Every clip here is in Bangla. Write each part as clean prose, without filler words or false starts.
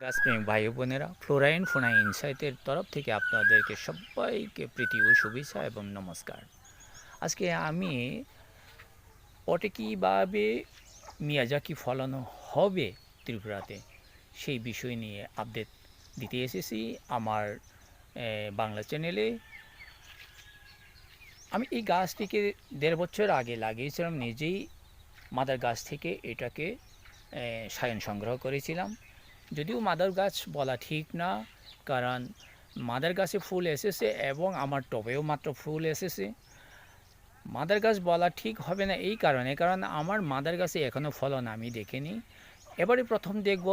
গাছপ্রেমী ভাই বোনেরা, ফ্লোরা অ্যান্ড ফোনা ইনসাইটের তরফ থেকে আপনাদেরকে সবাইকে প্রীতি ও শুভেচ্ছা এবং নমস্কার। আজকে আমি পটে কীভাবে মিয়াজাকি ফলানো হবে ত্রিপুরাতে, সেই বিষয় নিয়ে আপডেট দিতে এসেছি আমার বাংলা চ্যানেলে। আমি এই গাছটিকে ১.৫ বছর আগে লাগিয়েছিলাম নিজেই। মাদার গাছ থেকে এটাকে সায়ন সংগ্রহ করেছিলাম। যদিও মাদার গাছ বলা ঠিক না, কারণ মাদার গাছে ফুল এসেছে এবং আমার টবেও মাত্র ফুল এসেছে। মাদার গাছ বলা ঠিক হবে না এই কারণে, কারণ আমার মাদার গাছে এখনও ফলন আমি দেখিনি। এবারে প্রথম দেখব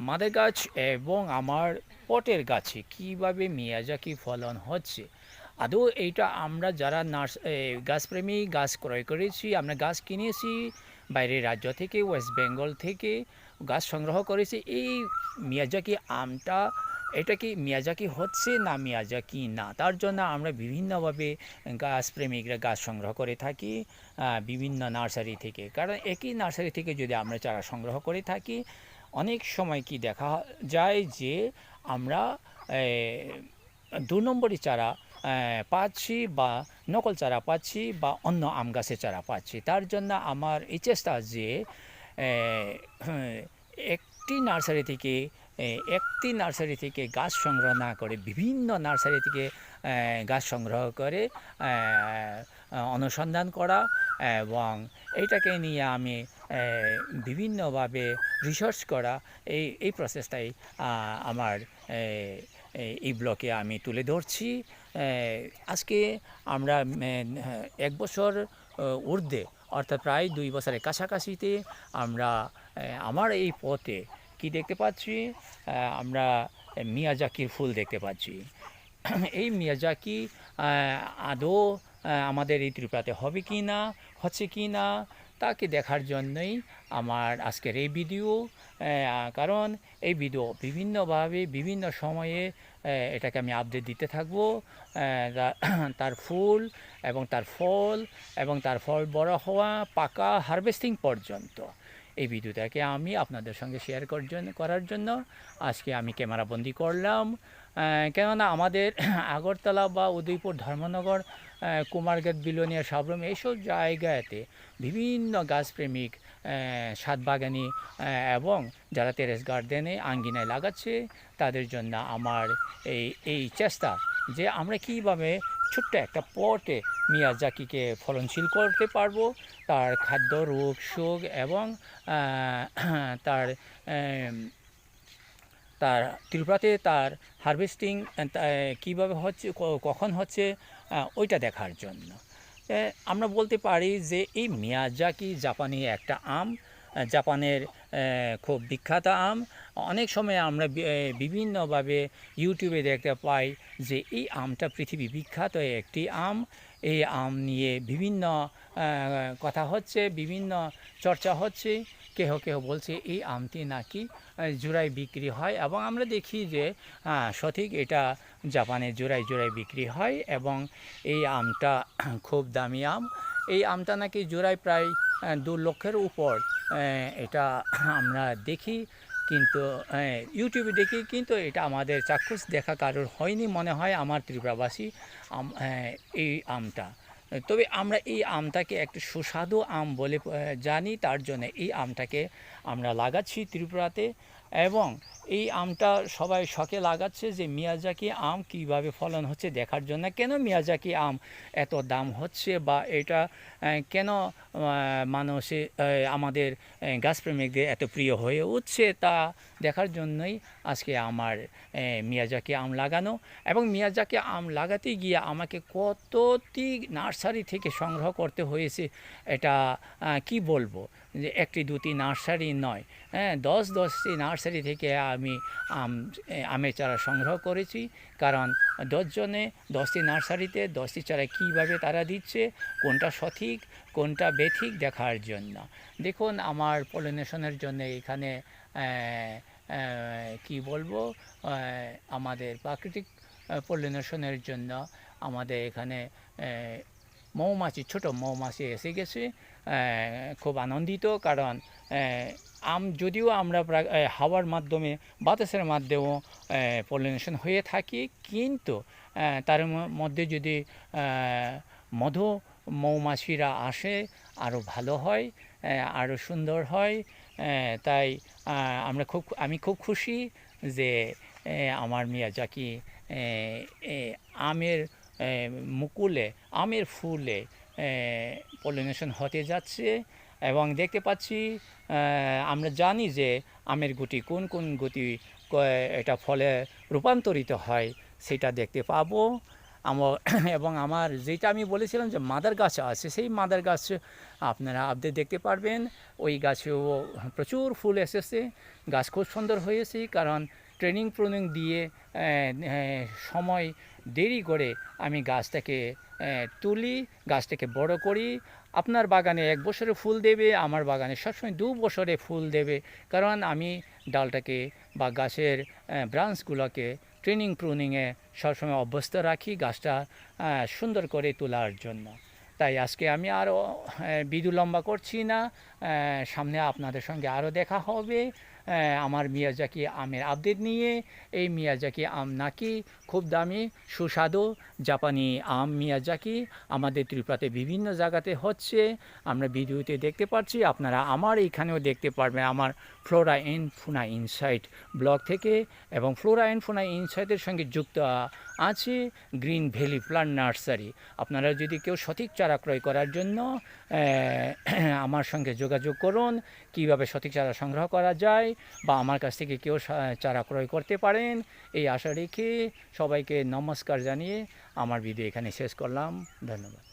মাদার গাছ এবং আমার পটের গাছে কীভাবে মিয়াজাকি ফলন হচ্ছে। আদৌ এইটা আমরা যারা গাছপ্রেমী গাছ ক্রয় করেছি, আমরা গাছ কিনেছি বাইরের রাজ্য থেকে, ওয়েস্ট বেঙ্গল থেকে গাছ সংগ্রহ করেছি, এই মিয়াজাকি আমটা এটা কি মিয়াজাকি হচ্ছে না মিয়াজাকি না, তার জন্য আমরা বিভিন্নভাবে গাছপ্রেমিকরা গাছ সংগ্রহ করে থাকি বিভিন্ন নার্সারি থেকে। কারণ একই নার্সারি থেকে যদি আমরা চারা সংগ্রহ করে থাকি, অনেক সময় কি দেখা যায় যে আমরা ২ নম্বরই চারা পাচ্ছি বা নকল চারা পাচ্ছি বা অন্য আম গাছের চারা পাচ্ছি। তার জন্য আমার এই চেষ্টা যে একটি নার্সারি থেকে গাছ সংগ্রহ না করে বিভিন্ন নার্সারি থেকে গাছ সংগ্রহ করে অনুসন্ধান করা, এবং এইটাকে নিয়ে আমি বিভিন্নভাবে রিসার্চ করা, এই প্রসেসটাই আমার এই ব্লকে আমি তুলে ধরছি। আজকে আমরা ১ বছর ঊর্ধ্বে, অর্থাৎ প্রায় ২ বছরের কাছাকাছিতে আমরা আমার এই পথে কি দেখতে পাচ্ছি, আমরা মিয়াজাকির ফুল দেখতে পাচ্ছি। এই মিয়াজাকি আদৌ আমাদের এই ত্রিপুরাতে হবে কি না, হচ্ছে কি না, তাকে দেখার জন্যই আমার আজকের এই ভিডিও। কারণ এই ভিডিও বিভিন্নভাবে বিভিন্ন সময়ে এটাকে আমি আপডেট দিতে থাকবো, তার ফুল এবং তার ফল এবং তার ফল বড় হওয়া, পাকা, হারভেস্টিং পর্যন্ত এই ভিডিওটাকে আমি আপনাদের সঙ্গে শেয়ার করার জন্য আজকে আমি ক্যামেরাবন্দি করলাম। কেননা আমাদের আগরতলা বা উদয়পুর, ধর্মনগর, কুমারঘাট, বিলোনিয়া, সাবরুম এইসব জায়গাতে বিভিন্ন গাছপ্রেমিক ছাদবাগানি এবং যারা টেরেস গার্ডেনে আঙ্গিনায় লাগাচ্ছে, তাদের জন্য আমার এই চেষ্টা যে আমরা কীভাবে ছোট্ট একটা পটে মিয়াজাকিকে ফলনশীল করতে পারবো, তার খাদ্য, রোগ শোক এবং তার তার ত্রিপুরাতে তার হারভেস্টিং কীভাবে হচ্ছে, কখন হচ্ছে, ওইটা দেখার জন্য। আমরা বলতে পারি যে এই মিয়াজাকি জাপানি একটা আম, জাপানের খুব বিখ্যাত আম। অনেক সময় আমরা বিভিন্নভাবে ইউটিউবে দেখতে পাই যে এই আমটা পৃথিবী বিখ্যাত একটি আম। এই আম নিয়ে বিভিন্ন কথা হচ্ছে, বিভিন্ন চর্চা হচ্ছে। কেহ কেহ বলছে এই আমটি নাকি জোড়ায় বিক্রি হয়, এবং আমরা দেখি যে সঠিক এটা জাপানে জোড়ায় জোড়ায় বিক্রি হয়, এবং এই আমটা খুব দামি আম। এই আমটা নাকি জোড়ায় প্রায় ২ লক্ষের উপর, এটা আমরা দেখি, কিন্তু ইউটিউবে দেখি, কিন্তু এটা আমাদের চাক্ষুষ দেখা কারোর হয়নি মনে হয় আমার ত্রিপুরাবাসী এই আমটা। তবে আমরা এই আমটাকে একটা সুস্বাদু আম বলে জানি, তার জন্য এই আমটাকে আমরা লাগাচ্ছি ত্রিপুরাতে। এবং এই আমটা সবাই শখে লাগাচ্ছে যে মিয়াজাকি আম কীভাবে ফলন হচ্ছে দেখার জন্য। কেন মিয়াজাকি আম এত দাম হচ্ছে, বা এটা কেন মানুষে আমাদের গাছপ্রেমিকদের এত প্রিয় হয়ে উঠছে, তা দেখার জন্যই আজকে আমার মিয়াজাকি আম লাগানো। এবং মিয়াজাকি আম লাগাতে গিয়ে আমাকে কতটি নার্সারি থেকে সংগ্রহ করতে হয়েছে, এটা কি বলবো, যে ১টি ২টি নার্সারি নয়, ১০টি নার্সারি থেকে আমি আমের চারা সংগ্রহ করেছি। কারণ ১০ জনে ১০টি নার্সারিতে 10টি চারা কীভাবে তারা দিচ্ছে, কোনটা সঠিক কোনটা বেঠিক দেখার জন্য। দেখুন আমার পলিনেশনের জন্য এখানে কি বলবো, আমাদের প্রাকৃতিক পলিনেশনের জন্য আমাদের এখানে মৌমাছি, ছোট মৌমাছি এসে গেছে। খুব আনন্দিত, কারণ আম যদিও আমরা হাওয়ার মাধ্যমে, বাতাসের মাধ্যমেও পলিনেশন হয়ে থাকি, কিন্তু তার মধ্যে যদি মধু মৌমাছিরা আসে আরও ভালো হয়, আরও সুন্দর হয়। তাই আমি খুব খুশি যে আমার মিয়াজাকি আমের মুকুলে, আমের ফুলে পলিনেশন হতে যাচ্ছে। এবং দেখতে পাচ্ছি, আমরা জানি যে আমের গুটি কোন কোন গুটি এটা ফলে রূপান্তরিত হয়, সেটা দেখতে পাবো। আমার এবং আমার যেটা আমি বলেছিলাম যে মাদার গাছ আছে, সেই মাদার গাছ আপনারা আপডেট দেখতে পারবেন। ওই গাছেও প্রচুর ফুল এসেছে, গাছ খুব সুন্দর হয়েছে, কারণ ট্রেনিং দিয়ে সময় দেরি করে আমি গাছটাকে তুলি, গাছটাকে বড় করি। আপনার বাগানে 1 বছরে ফুল দেবে, আমার বাগানে সবসময় 2 বছরে ফুল দেবে, কারণ আমি ডালটাকে বা গাছের ব্রাঞ্চগুলোকে প্রুনিংয়ে সবসময় অভ্যস্ত রাখি গাছটা সুন্দর করে তোলার জন্য। তাই আজকে আমি আরও বিধু লম্বা করছি না, সামনে আপনাদের সঙ্গে আরও দেখা হবে আমার মিয়াজাকি আমের আপডেট নিয়ে। এই মিয়াজাকি আম নাকি খুব দামি, সুস্বাদু জাপানি আম মিয়াজাকি আমাদের ত্রিপুরাতে বিভিন্ন জায়গাতে হচ্ছে, আমরা ভিডিওতে দেখতে পাচ্ছি, আপনারা আমার এইখানেও দেখতে পারবেন আমার ফ্লোরা এন্ড ফোনা ইনসাইট ব্লগ থেকে। এবং ফ্লোরা এন্ড ফোনা ইনসাইটের সঙ্গে যুক্ত আছে গ্রিন ভ্যালি প্লান্ট নার্সারি। আপনারা যদি কেউ সঠিক চারা ক্রয় করার জন্য আমার সঙ্গে যোগাযোগ করুন, কিভাবে সঠিক চারা সংগ্রহ করা যায়, বা আমার কাছ থেকে কেউ চারা ক্রয় করতে পারেন, এই আশা রেখে সবাইকে নমস্কার জানিয়ে আমার ভিডিও এখানে শেষ করলাম। ধন্যবাদ।